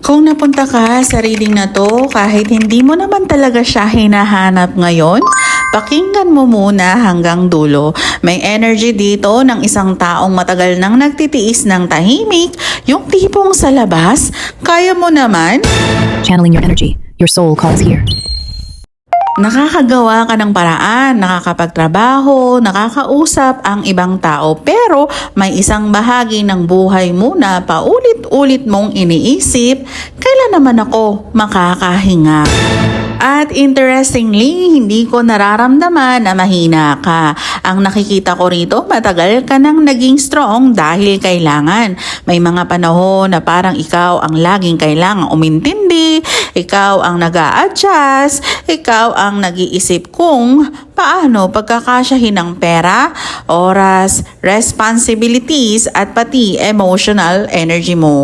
Kung napunta ka sa reading na to, kahit hindi mo naman talaga siya hinahanap ngayon, pakinggan mo muna hanggang dulo. May energy dito ng isang taong matagal nang nagtitiis ng tahimik, yung tipong sa labas, kaya mo naman. Channeling your energy. Your soul calls here. Nakakagawa ka ng paraan, nakakapagtrabaho, nakakausap ang ibang tao, pero may isang bahagi ng buhay mo na paulit-ulit mong iniisip, kailan naman ako makakahinga? At interestingly, hindi ko nararamdaman na mahina ka. Ang nakikita ko rito, matagal ka nang naging strong dahil kailangan. May mga panahon na parang ikaw ang laging kailangang umintindi, ikaw ang nag-a-adjust, ikaw ang nag-iisip kung paano pagkakasyahin ng pera, oras, responsibilities at pati emotional energy mo.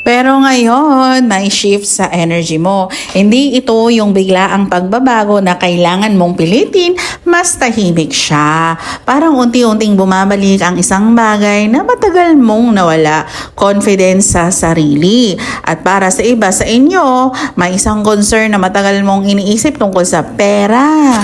Pero ngayon, may shift sa energy mo. Hindi ito yung biglaang pagbabago na kailangan mong pilitin, mas tahimik siya. Parang unti-unting bumabalik ang isang bagay na matagal mong nawala, confidence sa sarili. At para sa iba sa inyo, may isang concern na matagal mong iniisip tungkol sa pera,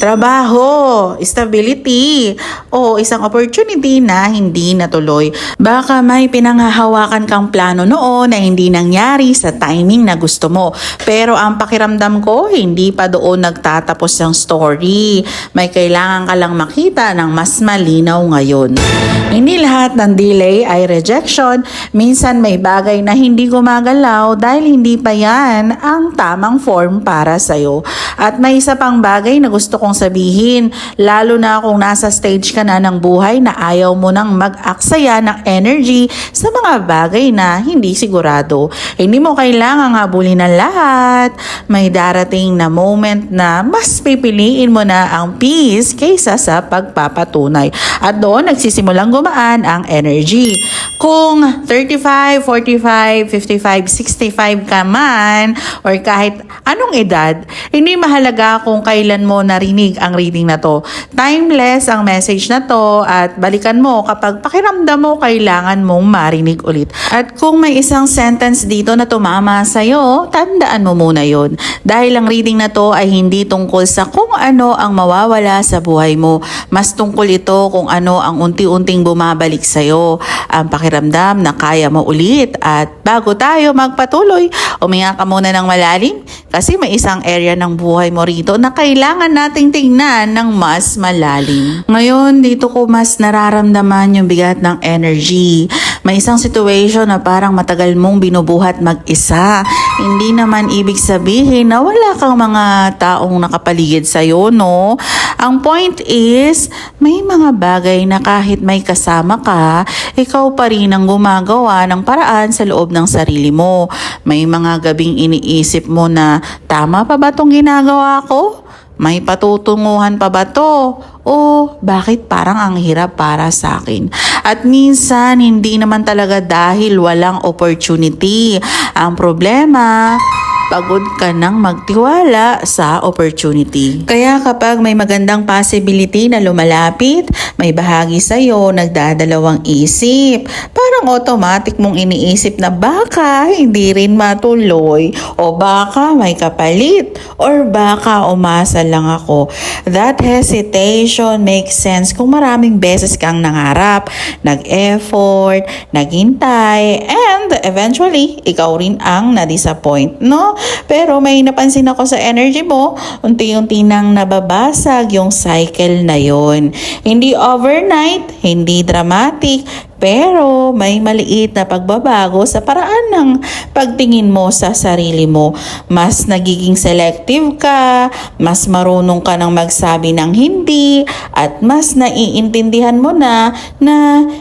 trabaho, stability, o isang opportunity na hindi natuloy. Baka may pinanghahawakan kang plano noon na hindi nangyari sa timing na gusto mo. Pero ang pakiramdam ko, hindi pa doon nagtatapos ang story. May kailangan ka lang makita ng mas malinaw ngayon. Hindi lahat ng delay ay rejection. Minsan may bagay na hindi gumagalaw dahil hindi pa yan ang tamang form para sa'yo. At may isa pang bagay na gusto kong sabihin, lalo na kung nasa stage ka na ng buhay na ayaw mo nang mag-aksaya ng energy sa mga bagay na hindi sigurado. Hindi mo kailangang habulin ang lahat. May darating na moment na mas pipiliin mo na ang peace kaysa sa pagpapatunay. At doon nagsisimulang gumaan ang energy. Kung 35, 45, 55, 65 ka man, or kahit anong edad, hindi mahalaga kung kailan mo narinig ang reading na to. Timeless ang message na to at balikan mo kapag pakiramdam mo kailangan mong marinig ulit. At kung may isang sentence dito na tumama sa'yo, tandaan mo muna yon. Dahil ang reading na to ay hindi tungkol sa kung ano ang mawawala sa buhay mo. Mas tungkol ito kung ano ang unti-unting bumabalik sa'yo. Ang pakiramdam na kaya mo ulit. At bago tayo magpatuloy, uminga ka muna ng malalim kasi may isang area ng buhay mo rito na kailangan nating tingnan ng mas malalim. Ngayon, dito ko mas nararamdaman yung bigat ng energy. May isang situation na parang matagal mong binubuhat mag-isa. Hindi naman ibig sabihin na wala kang mga taong nakapaligid sa'yo, no? Ang point is, may mga bagay na kahit may kasama ka, ikaw pa rin ang gumagawa ng paraan sa loob ng sarili mo. May mga gabing iniisip mo na, tama pa ba itong ginagawa ko? May patutunguhan pa ba to? O bakit parang ang hirap para sa akin? At minsan, hindi naman talaga dahil walang opportunity. Ang problema, pagod ka nang magtiwala sa opportunity. Kaya kapag may magandang possibility na lumalapit, may bahagi sa'yo nagdadalawang isip. Parang automatic mong iniisip na baka hindi rin matuloy, o baka may kapalit, or baka umasa lang ako. That hesitation makes sense kung maraming beses kang nangarap, nag-effort, naghintay, and eventually, ikaw rin ang na-disappoint, no? Pero may napansin ako sa energy mo, unti-unti nang nababasag yung cycle na yon. Hindi overnight, hindi dramatic, pero may maliit na pagbabago sa paraan ng pagtingin mo sa sarili mo. Mas nagiging selective ka, mas marunong ka nang magsabi ng hindi, at mas naiintindihan mo na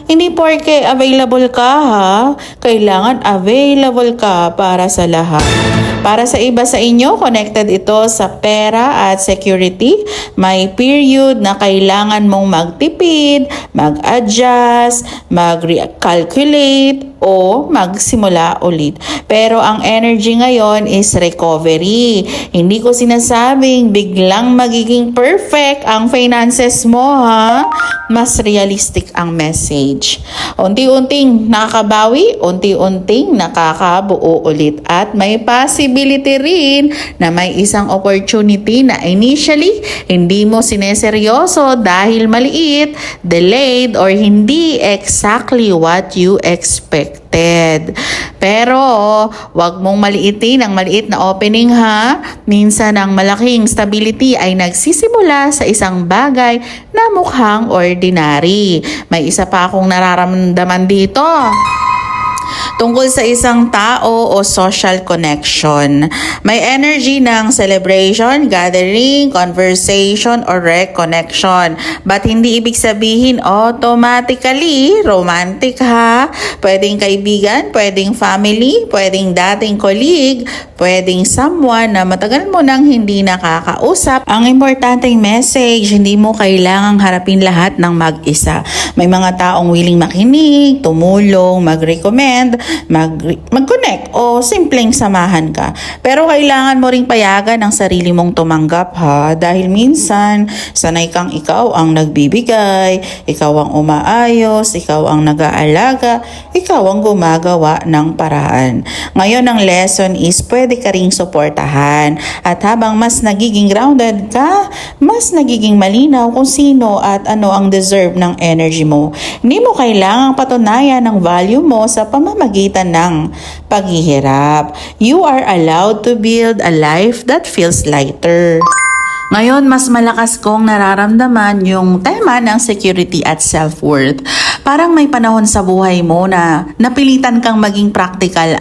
hindi porke available ka ha, kailangan available ka para sa lahat. Para sa iba sa inyo, connected ito sa pera at security. May period na kailangan mong magtipid, mag-adjust, mag-calculate, o magsimula ulit. Pero ang energy ngayon is recovery. Hindi ko sinasabing biglang magiging perfect ang finances mo, ha? Mas realistic ang message. Unti-unting nakakabawi, unti-unting nakakabuo ulit. At may possibility rin na may isang opportunity na initially hindi mo sineseryoso dahil maliit, delayed, or hindi exactly what you expected. Pero wag mong maliitin ang maliit na opening, ha. Minsan ang malaking stability ay nagsisimula sa isang bagay na mukhang ordinary. May isa pa akong nararamdaman dito tungkol sa isang tao o social connection. May energy ng celebration, gathering, conversation, or reconnection. But hindi ibig sabihin automatically romantic, ha? Pwedeng kaibigan, pwedeng family, pwedeng dating colleague, pwedeng someone na matagal mo nang hindi nakakausap. Ang importanteng message, hindi mo kailangang harapin lahat ng mag-isa. May mga taong willing makinig, tumulong, mag-recommend, mag-connect o simpleng samahan ka. Pero kailangan mo ring payagan ang sarili mong tumanggap, ha, dahil minsan sanay kang ikaw ang nagbibigay, ikaw ang umaayos, ikaw ang nag-aalaga, ikaw ang gumagawa ng paraan. Ngayon ang lesson is pwede ka ring suportahan, at habang mas nagiging grounded ka, mas nagiging malinaw kung sino at ano ang deserve ng energy mo. Hindi mo kailangang patunayan ang value mo sa pamamagitan ng paghihirap. You are allowed to build a life that feels lighter. Ngayon, mas malakas kong nararamdaman yung tema ng security at self-worth. Parang may panahon sa buhay mo na napilitan kang maging practical,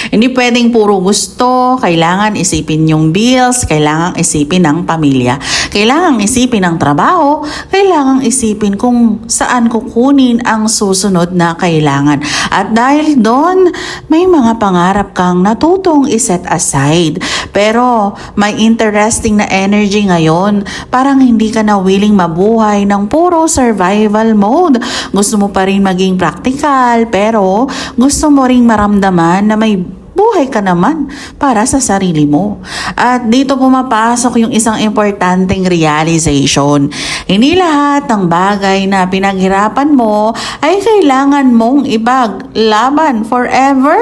Hindi pwedeng puro gusto, kailangan isipin yung bills, kailangan isipin ang pamilya, kailangan isipin ang trabaho, kailangan isipin kung saan kukunin ang susunod na kailangan. At dahil doon, may mga pangarap kang natutong iset aside. Pero may interesting na energy ngayon. Parang hindi ka na willing mabuhay ng puro survival mode. Gusto mo pa rin maging practical, pero gusto mo ring maramdaman na may buhay ka naman para sa sarili mo. At dito pumapasok yung isang importanteng realization. Hindi lahat ng bagay na pinaghirapan mo ay kailangan mong ipaglaban forever.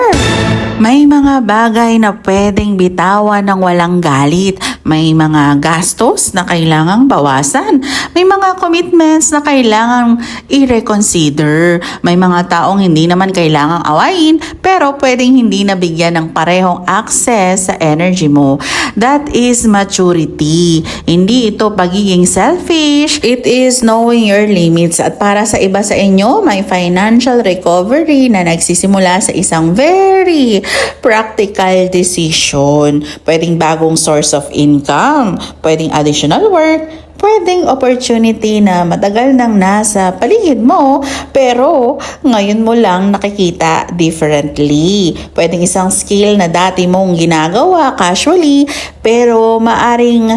May mga bagay na pwedeng bitawan ng walang galit. May mga gastos na kailangang bawasan. May mga commitments na kailangang i-reconsider. May mga taong hindi naman kailangang awayin, pero pwedeng hindi nabigyan ng parehong access sa energy mo. That is maturity. Hindi ito pagiging selfish. It is knowing your limits. At para sa iba sa inyo, may financial recovery na nagsisimula sa isang very practical decision. Pwedeng bagong source of income, pwedeng additional work, pwedeng opportunity na matagal nang nasa paligid mo pero ngayon mo lang nakikita differently. Pwedeng isang skill na dati mong ginagawa casually pero maari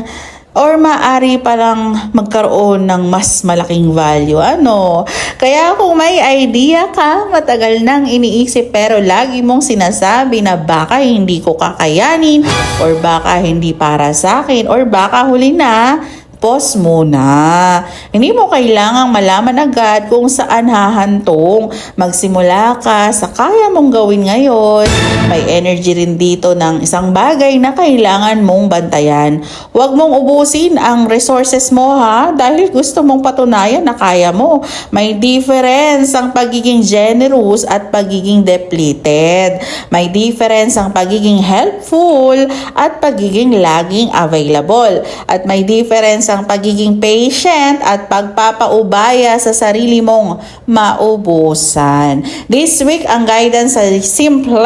palang magkaroon ng mas malaking value, Kaya kung may idea ka, matagal nang iniisip pero lagi mong sinasabi na baka hindi ko kakayanin, or baka hindi para sa akin, or baka huli na, pause muna. Hindi mo kailangang malaman agad kung saan hahantong. Magsimula ka sa kaya mong gawin ngayon. May energy rin dito ng isang bagay na kailangan mong bantayan. Huwag mong ubusin ang resources mo, ha, dahil gusto mong patunayan na kaya mo. May difference ang pagiging generous at pagiging depleted. May difference ang pagiging helpful at pagiging laging available. At may difference ang pagiging patient at pagpapaubaya sa sarili mong maubusan. This week, ang guidance ay simple.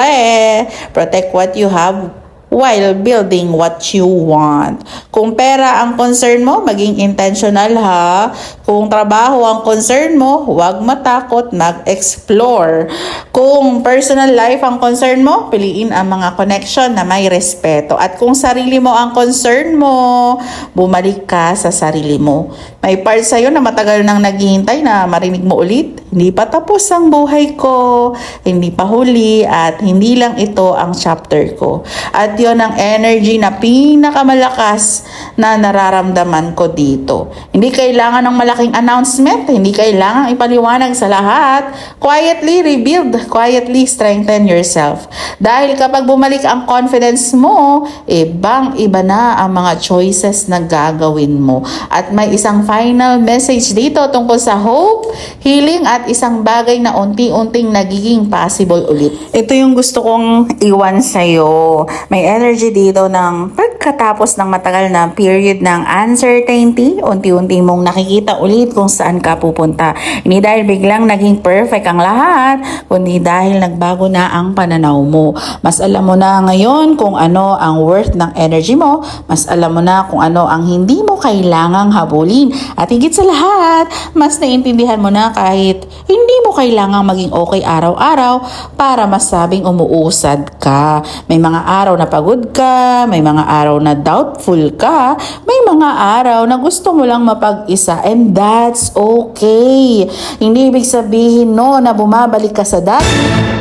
Protect what you have while building what you want. Kung pera ang concern mo, maging intentional, ha. Kung trabaho ang concern mo, huwag matakot mag-explore. Kung personal life ang concern mo, piliin ang mga connection na may respeto. At kung sarili mo ang concern mo, bumalik ka sa sarili mo. May part sa'yo na matagal nang naghihintay na marinig mo ulit. Hindi pa tapos ang buhay ko, hindi pa huli, at hindi lang ito ang chapter ko. At yon ang energy na pinakamalakas na nararamdaman ko dito. Hindi kailangan ng malaking announcement, hindi kailangan ipaliwanag sa lahat. Quietly rebuild, quietly strengthen yourself. Dahil kapag bumalik ang confidence mo, ibang-iba na ang mga choices na gagawin mo. At may isang final message dito tungkol sa hope, healing, at isang bagay na unti-unting nagiging possible ulit. Ito yung gusto kong iwan sa'yo. May energy dito ng pagkatapos ng matagal na period ng uncertainty, unti-unti mong nakikita ulit kung saan ka pupunta. Hindi dahil biglang naging perfect ang lahat, kundi dahil nagbago na ang pananaw mo. Mas alam mo na ngayon kung ano ang worth ng energy mo, mas alam mo na kung ano ang hindi mo kailangang habulin. At higit sa lahat, mas naiintindihan mo na kahit hindi mo kailangang maging okay araw-araw para masabing umuusad ka. May mga araw na pagod ka, may mga araw na doubtful ka, may mga araw na gusto mo lang mapag-isa, and that's okay. Hindi ibig sabihin no na bumabalik ka sa dati.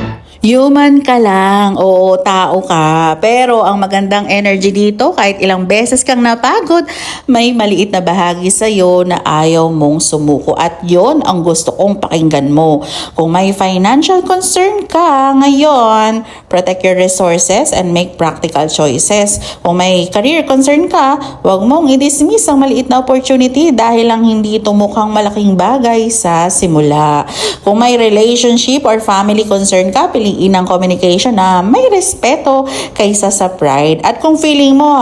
Human ka lang, oo, tao ka. Pero ang magandang energy dito, kahit ilang beses kang napagod, may maliit na bahagi sa'yo na ayaw mong sumuko. At yon ang gusto kong pakinggan mo. Kung may financial concern ka ngayon, protect your resources and make practical choices. Kung may career concern ka, huwag mong i-dismiss ang maliit na opportunity dahil lang hindi ito mukhang malaking bagay sa simula. Kung may relationship or family concern ka, piliin ang communication na may respeto kaysa sa pride. At kung feeling mo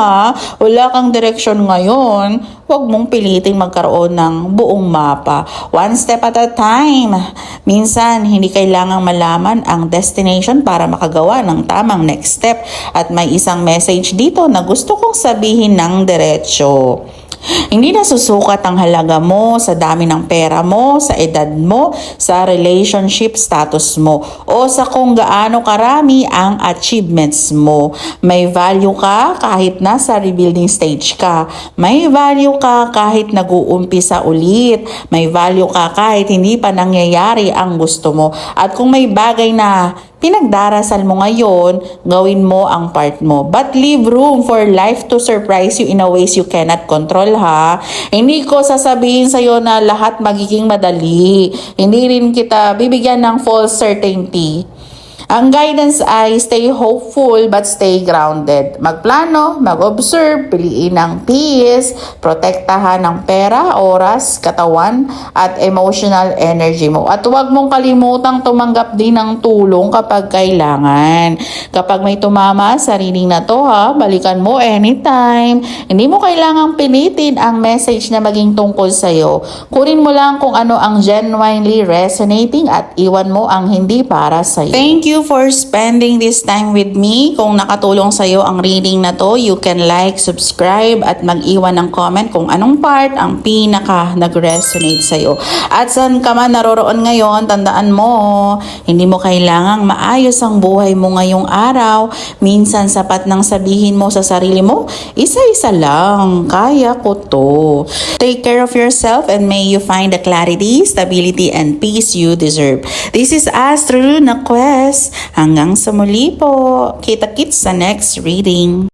wala kang direksyon ngayon, huwag mong piliting magkaroon ng buong mapa. One step at a time. Minsan, hindi kailangang malaman ang destination para makagawa ng tamang next step. At may isang message dito na gusto kong sabihin ng diretsyo. Hindi nasusukat ang halaga mo sa dami ng pera mo, sa edad mo, sa relationship status mo, o sa kung gaano karami ang achievements mo. May value ka kahit nasa rebuilding stage ka. May value ka kahit nag-uumpisa ulit. May value ka kahit hindi pa nangyayari ang gusto mo. At kung may bagay na pinagdarasal mo ngayon, gawin mo ang part mo. But leave room for life to surprise you in a ways you cannot control, ha? Hindi ko sasabihin sa'yo na lahat magiging madali. Hindi rin kita bibigyan ng false certainty. Ang guidance ay stay hopeful but stay grounded. Magplano, mag-observe, piliin ng peace, protektahan ng pera, oras, katawan, at emotional energy mo. At huwag mong kalimutang tumanggap din ng tulong kapag kailangan. Kapag may tumama sa reading na to, balikan mo anytime. Hindi mo kailangang pilitin ang message na maging tungkol sa'yo. Kunin mo lang kung ano ang genuinely resonating at iwan mo ang hindi para sa'yo. Thank you for spending this time with me. Kung nakatulong sa'yo ang reading na to, you can like, subscribe, at mag-iwan ng comment kung anong part ang pinaka nag-resonate sa'yo. At saan ka man naroroon ngayon, tandaan mo, hindi mo kailangang maayos ang buhay mo ngayong araw. Minsan sapat nang sabihin mo sa sarili mo, isa-isa lang, kaya ko to. Take care of yourself and may you find the clarity, stability, and peace you deserve. This is Astro Luna Quest. Hanggang sa muli po. Kita-kits sa next reading.